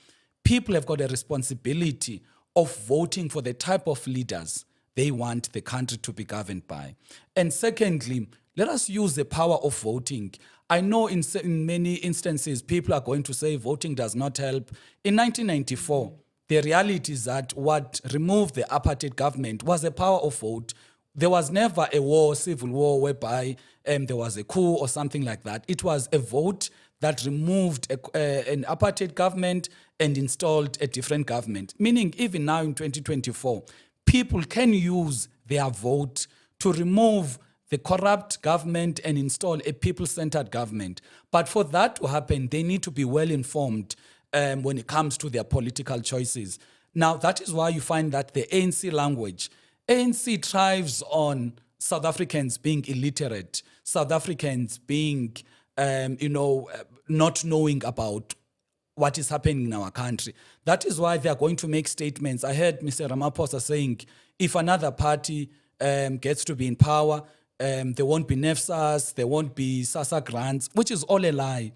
people have got a responsibility of voting for the type of leaders they want the country to be governed by. And secondly, let us use the power of voting. I know in many instances, people are going to say voting does not help. In 1994, the reality is that what removed the apartheid government was the power of vote. There was never a war, civil war, whereby there was a coup or something like that. It was a vote that removed an apartheid government and installed a different government. Meaning, even now in 2024, people can use their vote to remove the corrupt government and install a people-centered government. But for that to happen, they need to be well informed when it comes to their political choices. Now, that is why you find that the ANC language, ANC thrives on South Africans being illiterate, South Africans being, not knowing about what is happening in our country. That is why they are going to make statements. I heard Mr. Ramaphosa saying, if another party gets to be in power, there won't be NEFSAS, there won't be SASA grants, which is all a lie.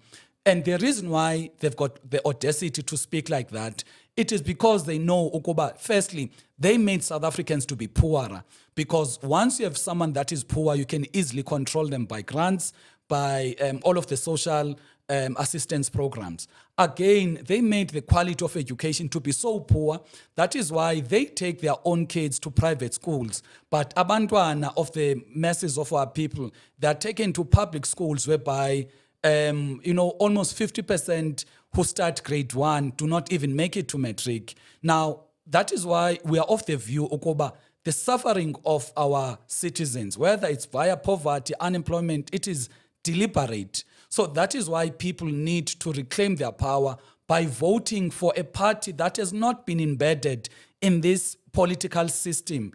And the reason why they've got the audacity to speak like that, it is because they know, Ukuba, firstly, they made South Africans to be poorer. Because once you have someone that is poor, you can easily control them by grants, by all of the social assistance programs. Again, they made the quality of education to be so poor. That is why they take their own kids to private schools. But abantwana of the masses of our people, they are taken to public schools whereby almost 50% who start grade 1 do not even make it to matric. Now, that is why we are of the view, Okoba, the suffering of our citizens, whether it's via poverty, unemployment, it is deliberate. So that is why people need to reclaim their power by voting for a party that has not been embedded in this political system,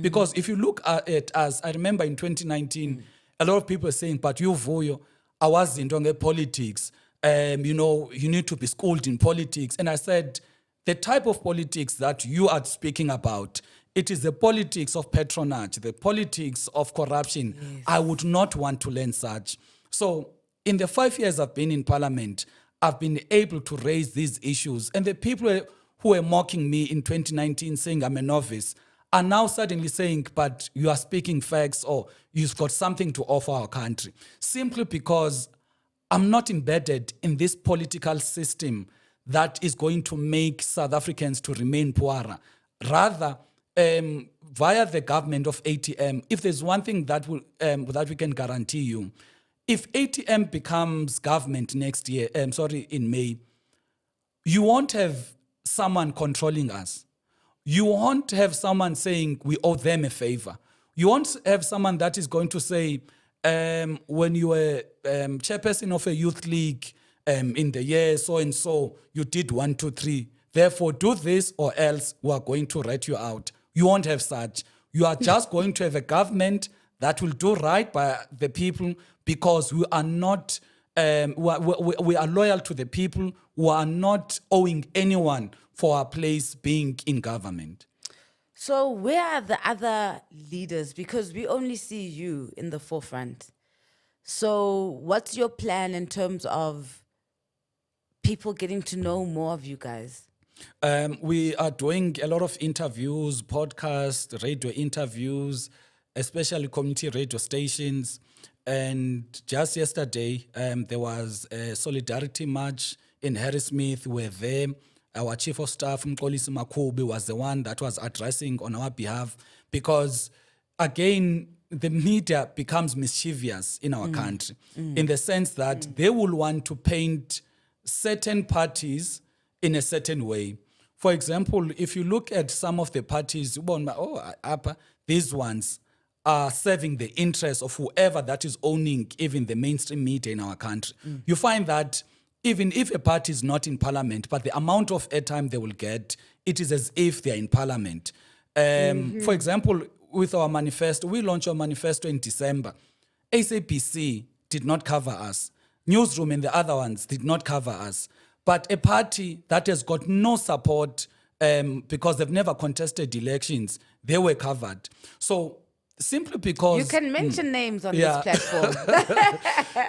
because if you look at it as, I remember in 2019, a lot of people are saying, but you, Vuyo, I was in politics, you need to be schooled in politics. And I said, the type of politics that you are speaking about, it is the politics of patronage, the politics of corruption. Yes. I would not want to learn such. So in the 5 years I've been in parliament, I've been able to raise these issues. And the people who were mocking me in 2019 saying I'm a novice are now suddenly saying, but you are speaking facts or you've got something to offer our country. Simply because I'm not embedded in this political system that is going to make South Africans to remain poorer. Rather, via the government of ATM, if there's one thing that we can guarantee you, if ATM becomes government next year, in May, you won't have someone controlling us. You won't have someone saying we owe them a favor. You won't have someone that is going to say, when you were chairperson of a youth league in the year so-and-so, you did 1, 2, 3. Therefore, do this or else we are going to rat you out. You won't have such. You are just going to have a government that will do right by the people because we are not, we are loyal to the people. We are not owing anyone for our place being in government. So where are the other leaders? Because we only see you in the forefront. So what's your plan in terms of people getting to know more of you guys? We are doing a lot of interviews, podcasts, radio interviews, especially community radio stations. And just yesterday, there was a solidarity march in Harrismith. We were there. Our chief of staff, Mkolisi Makubi, was the one that was addressing on our behalf because, again, the media becomes mischievous in our country in the sense that they will want to paint certain parties in a certain way. For example, if you look at some of the parties, these ones are serving the interests of whoever that is owning even the mainstream media in our country. You find that even if a party is not in parliament, but the amount of airtime they will get, it is as if they are in parliament. For example, with our manifesto, we launched our manifesto in December. SABC did not cover us. Newsroom and the other ones did not cover us. But a party that has got no support because they've never contested elections, they were covered. So simply because... You can mention names on this platform.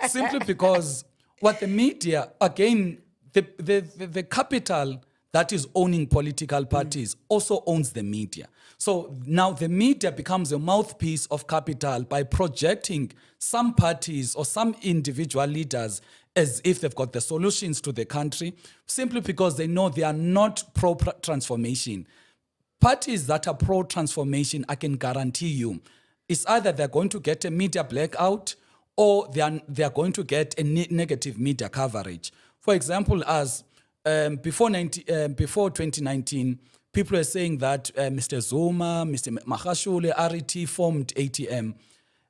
Simply because what the media, again, the capital that is owning political parties also owns the media. So now the media becomes a mouthpiece of capital by projecting some parties or some individual leaders as if they've got the solutions to the country, simply because they know they are not pro-transformation. Parties that are pro-transformation, I can guarantee you, it's either they're going to get a media blackout or they are going to get a negative media coverage. For example, as before 2019, people are saying that Mr. Zuma, Mr. Mahashule, RET formed ATM.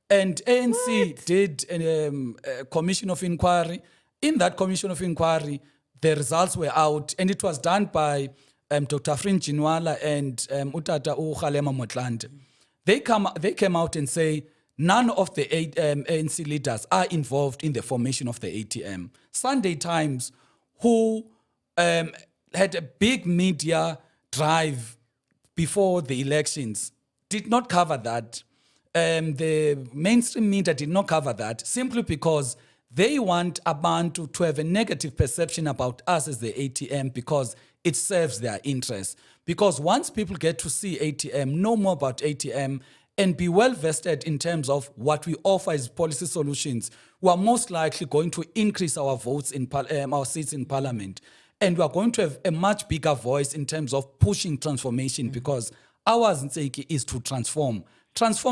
And ANC did a commission of inquiry. In that commission of inquiry, the results were out, and it was done by Dr. Frin Jinwala and Utata Ukhalema Motlanthe. They came out and say none of the ANC leaders are involved in the formation of the ATM. Sunday Times, who had a big media drive before the elections, did not cover that. The mainstream media did not cover that simply because they want Abantu to have a negative perception about us as the ATM because it serves their interests. Because once people get to see ATM, know more about ATM, and be well vested in terms of what we offer as policy solutions, we are most likely going to increase our votes in our seats in parliament. And we are going to have a much bigger voice in terms of pushing transformation because our Nseki is to transform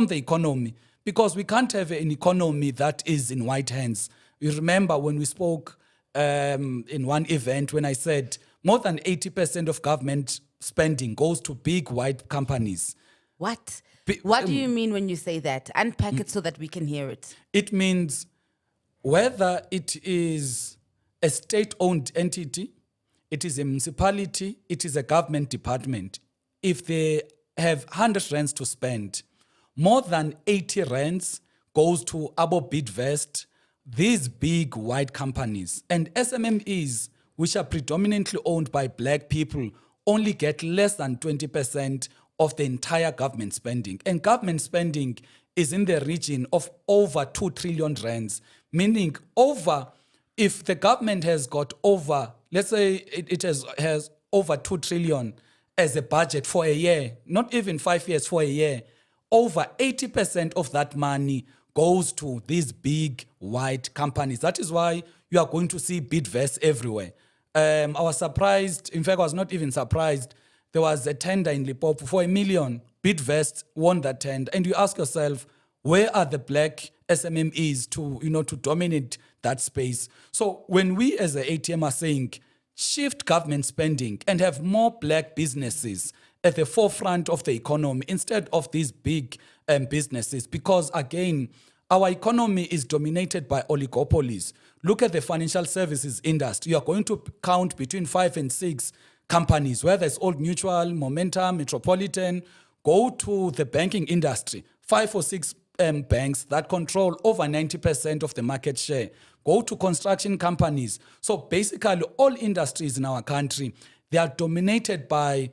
the economy, because we can't have an economy that is in white hands. You remember when we spoke in one event when I said more than 80% of government spending goes to big white companies. What? What do you mean when you say that? Unpack it so that we can hear it. It means whether it is a state-owned entity, it is a municipality, it is a government department. If they have 100 rands to spend, more than 80 rands goes to Abo Bidvest, these big white companies. And SMMEs, which are predominantly owned by black people, only get less than 20% of the entire government spending. And government spending is in the region of over 2 trillion rands, meaning if the government has got over, let's say it has over 2 trillion as a budget for a year, not even 5 years, for a year, over 80% of that money goes to these big white companies. That is why you are going to see Bidvest everywhere. I was surprised, in fact, I was not even surprised. There was a tender in Limpopo for 1 million. Bidvest won that tender. And you ask yourself, where are the black SMMEs to dominate that space? So when we as the ATM are saying, shift government spending and have more black businesses at the forefront of the economy instead of these big businesses, because again, our economy is dominated by oligopolies. Look at the financial services industry. You are going to count between 5 and 6 companies, whether it's Old Mutual, Momentum, Metropolitan. Go to the banking industry, 5 or 6 banks that control over 90% of the market share. Go to construction companies. So basically, all industries in our country, they are dominated by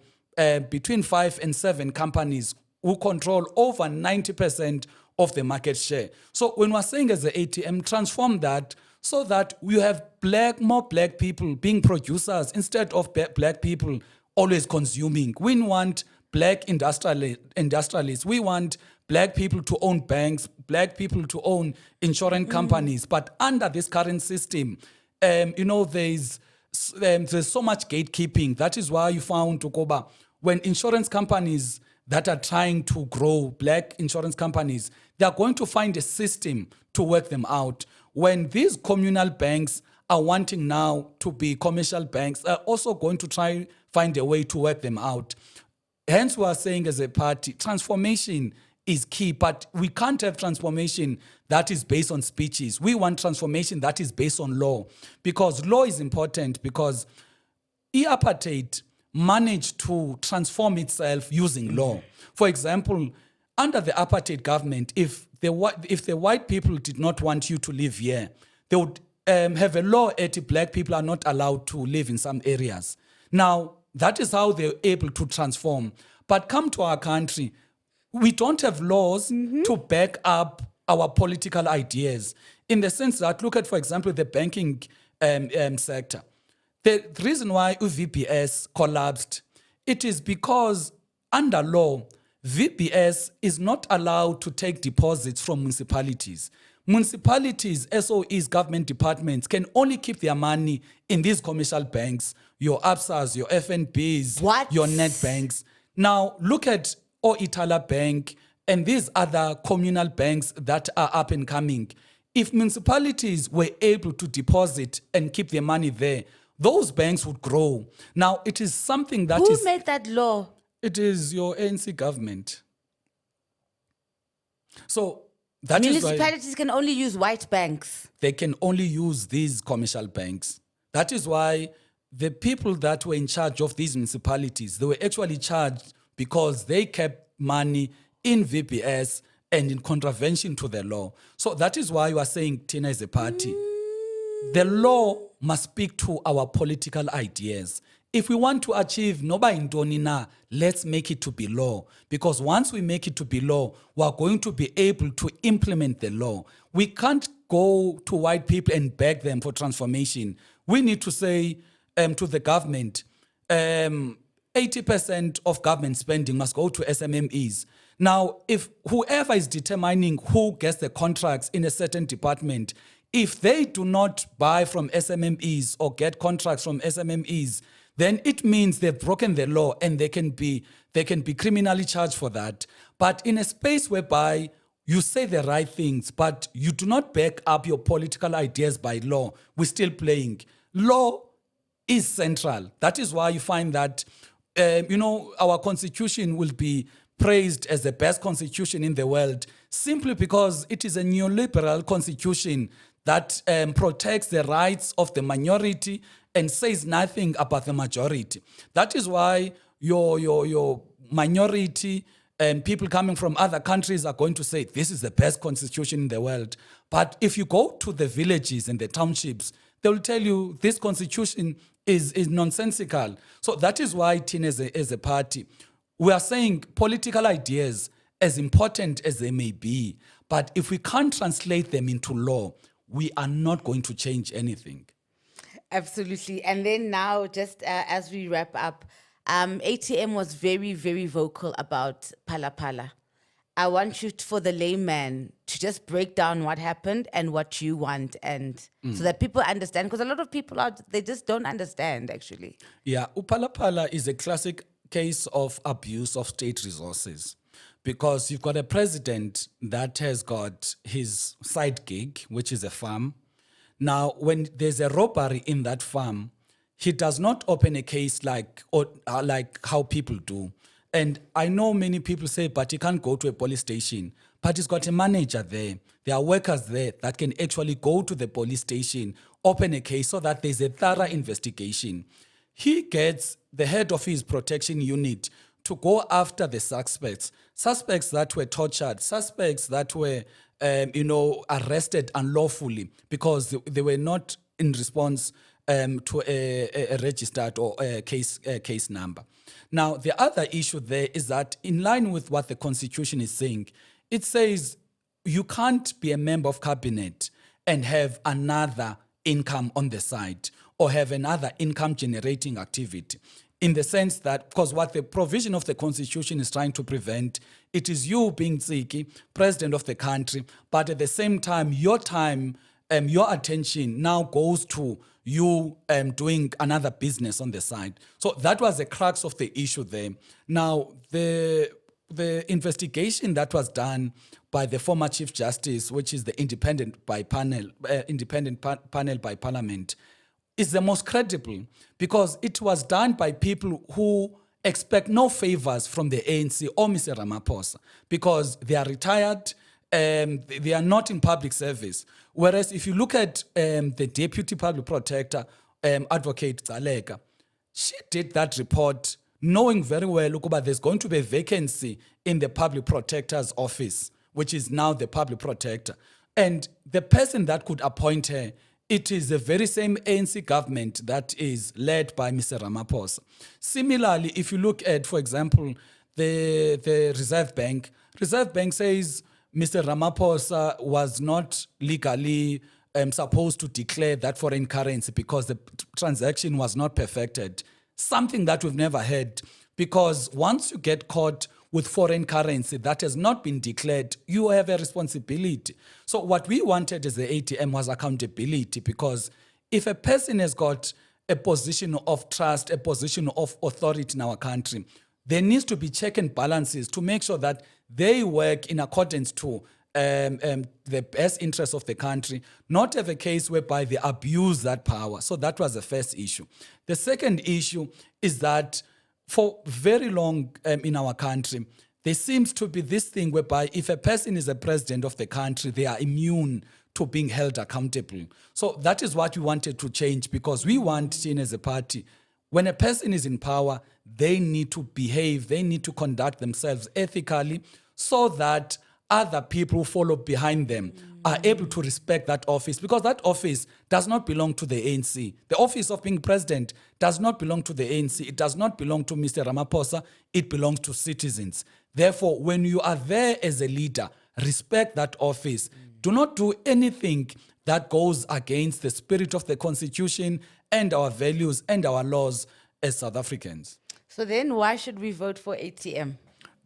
between 5 and 7 companies who control over 90% of the market share. So when we're saying as the ATM, transform that so that we have more black people being producers instead of black people always consuming. We want black industrialists. We want black people to own banks, black people to own insurance companies. But under this current system, there's so much gatekeeping. That is why you found, Tukoba, when insurance companies that are trying to grow, black insurance companies, they are going to find a system to work them out. When these communal banks are wanting now to be commercial banks, they're also going to try find a way to work them out. Hence, we are saying as a party, transformation is key, but we can't have transformation that is based on speeches. We want transformation that is based on law, because law is important, because apartheid managed to transform itself using law. For example, under the apartheid government, if the white people did not want you to live here, they would have a law that black people are not allowed to live in some areas. Now, that is how they're able to transform. But come to our country, we don't have laws to back up our political ideas, in the sense that, look at, for example, the banking sector. The reason why VBS collapsed, it is because under law, VBS is not allowed to take deposits from municipalities. Municipalities, SOEs, government departments can only keep their money in these commercial banks, your ABSAs, your FNBs, What? your net banks. Now, look at Itala Bank and these other communal banks that are up and coming. If municipalities were able to deposit and keep their money there, those banks would grow. Now, it is something that Who made that law? it is your ANC government. So that is why Municipalities can only use white banks. they can only use these commercial banks. That is why the people that were in charge of these municipalities, they were actually charged because they kept money in VBS and in contravention to the law. So that is why you are saying Tina is a party. The law must speak to our political ideas. If we want to achieve Noba Indoni na, let's make it to be law. Because once we make it to be law, we are going to be able to implement the law. We can't go to white people and beg them for transformation. We need to say to the government, 80% of government spending must go to SMMEs. Now, if whoever is determining who gets the contracts in a certain department, if they do not buy from SMMEs or get contracts from SMMEs, then it means they've broken the law and they can be criminally charged for that. But in a space whereby you say the right things, but you do not back up your political ideas by law, we're still playing. Law is central. That is why you find that, our constitution will be praised as the best constitution in the world simply because it is a neoliberal constitution that protects the rights of the minority and says nothing about the majority. That is why your minority and people coming from other countries are going to say this is the best constitution in the world. But if you go to the villages and the townships, they will tell you this constitution is nonsensical. So that is why TIN as a party, we are saying political ideas, as important as they may be, but if we can't translate them into law, we are not going to change anything. Absolutely. And then now, just as we wrap up, ATM was very, very vocal about Pala Pala. I want you, for the layman, to just break down what happened and what you want, and so that people understand, because a lot of people they just don't understand, actually. Yeah, Upala Pala is a classic case of abuse of state resources, because you've got a president that has got his side gig, which is a farm. Now, when there's a robbery in that farm, he does not open a case like how people do. And I know many people say, but he can't go to a police station. But he's got a manager there. There are workers there that can actually go to the police station, open a case so that there's a thorough investigation. He gets the head of his protection unit to go after the suspects that were tortured, suspects that were, arrested unlawfully because they were not in response to a registered or a case number. Now, the other issue there is that in line with what the Constitution is saying, it says you can't be a member of cabinet and have another income on the side or have another income generating activity. In the sense that, because what the provision of the Constitution is trying to prevent, it is you being Tsiki, president of the country, but at the same time, your attention now goes to you doing another business on the side. So that was the crux of the issue there. Now, the investigation that was done by the former Chief Justice, which is the independent panel by Parliament, is the most credible because it was done by people who expect no favors from the ANC or Mr. Ramaphosa because they are retired, they are not in public service. Whereas if you look at the Deputy Public Protector, Advocate Zaleka, she did that report knowing very well, look, there's going to be a vacancy in the Public Protector's office, which is now the Public Protector. And the person that could appoint her, it is the very same ANC government that is led by Mr. Ramaphosa. Similarly, if you look at, for example, the Reserve Bank says Mr. Ramaphosa was not legally supposed to declare that foreign currency because the transaction was not perfected. Something that we've never had, because once you get caught with foreign currency that has not been declared, you have a responsibility. So what we wanted as the ATM was accountability, because if a person has got a position of trust, a position of authority in our country, there needs to be check and balances to make sure that they work in accordance to the best interests of the country, not have a case whereby they abuse that power. So that was the first issue. The second issue is that for very long in our country, there seems to be this thing whereby if a person is a president of the country, they are immune to being held accountable. So that is what we wanted to change, because we want, TN as a party, when a person is in power, they need to behave, they need to conduct themselves ethically so that other people who follow behind them are able to respect that office, because that office does not belong to the ANC. The office of being president does not belong to the ANC. It does not belong to Mr. Ramaphosa. It belongs to citizens. Therefore, when you are there as a leader, respect that office. Do not do anything that goes against the spirit of the Constitution and our values and our laws as South Africans. So then why should we vote for ATM?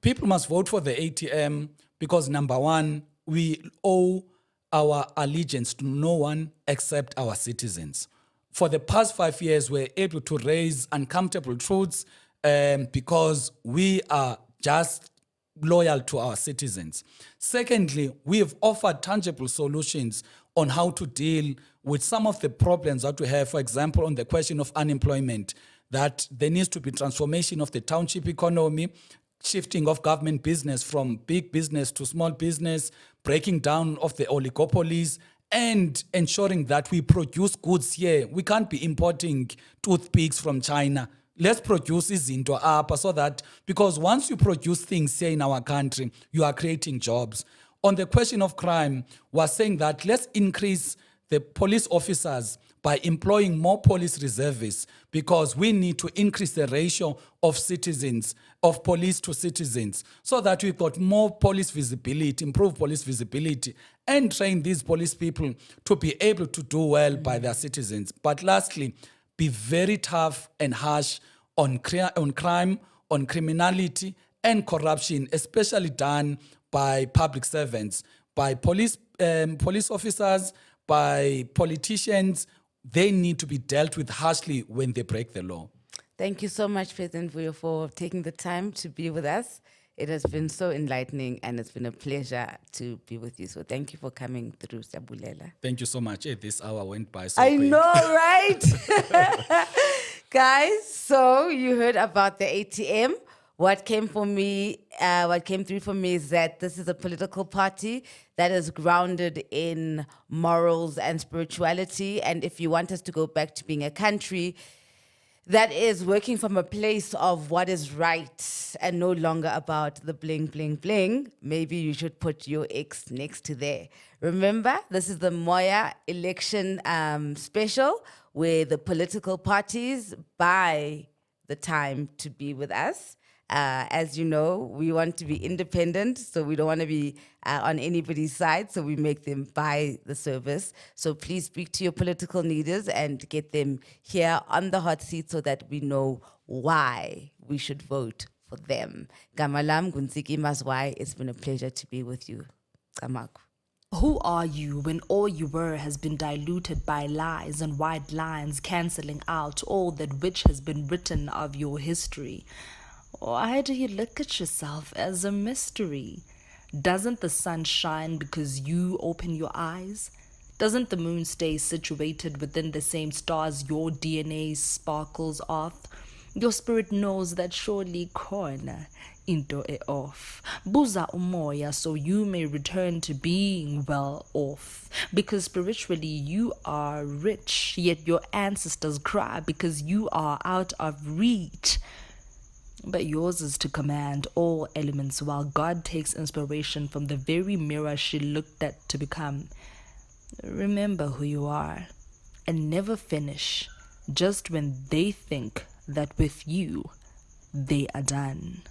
People must vote for the ATM because, number one, we owe our allegiance to no one except our citizens. For the past 5 years, we're able to raise uncomfortable truths because we are just loyal to our citizens. Secondly, we have offered tangible solutions on how to deal with some of the problems that we have. For example, on the question of unemployment, that there needs to be transformation of the township economy, shifting of government business from big business to small business, breaking down of the oligopolies, and ensuring that we produce goods here. We can't be importing toothpicks from China. Let's produce izinto apha, so that, because once you produce things here in our country, you are creating jobs. On the question of crime, we're saying that let's increase the police officers by employing more police reservists, because we need to increase the ratio of citizens, of police to citizens, so that we've got more police visibility, improve police visibility, and train these police people to be able to do well by their citizens. But lastly, be very tough and harsh on crime, on criminality and corruption, especially done by public servants, by police officers, by politicians. They need to be dealt with harshly when they break the law. Thank you so much, President Vuyo, for taking the time to be with us. It has been so enlightening and it's been a pleasure to be with you. So thank you for coming through, Sabulela. Thank you so much. Hey, this hour went by so I quick. know, right? Guys, so you heard about the ATM. What came through for me is that this is a political party that is grounded in morals and spirituality. And if you want us to go back to being a country that is working from a place of what is right and no longer about the bling, bling, bling, maybe you should put your X next to there. Remember, this is the Moya election special, where the political parties buy the time to be with us. As you know, we want to be independent, so we don't want to be on anybody's side, so we make them buy the service. So please speak to your political leaders and get them here on the hot seat so that we know why we should vote for them. Gamalam Gunziki Mazwai, it's been a pleasure to be with you. Kamaku. Who are you when all you were has been diluted by lies and white lines, cancelling out all that which has been written of your history? Why do you look at yourself as a mystery? Doesn't the sun shine because you open your eyes? Doesn't the moon stay situated within the same stars your DNA sparkles off? Your spirit knows that surely corner into e off. Buza umoya so you may return to being well off. Because spiritually you are rich, yet your ancestors cry because you are out of reach. But yours is to command all elements while God takes inspiration from the very mirror she looked at to become. Remember who you are and never finish just when they think that with you they are done.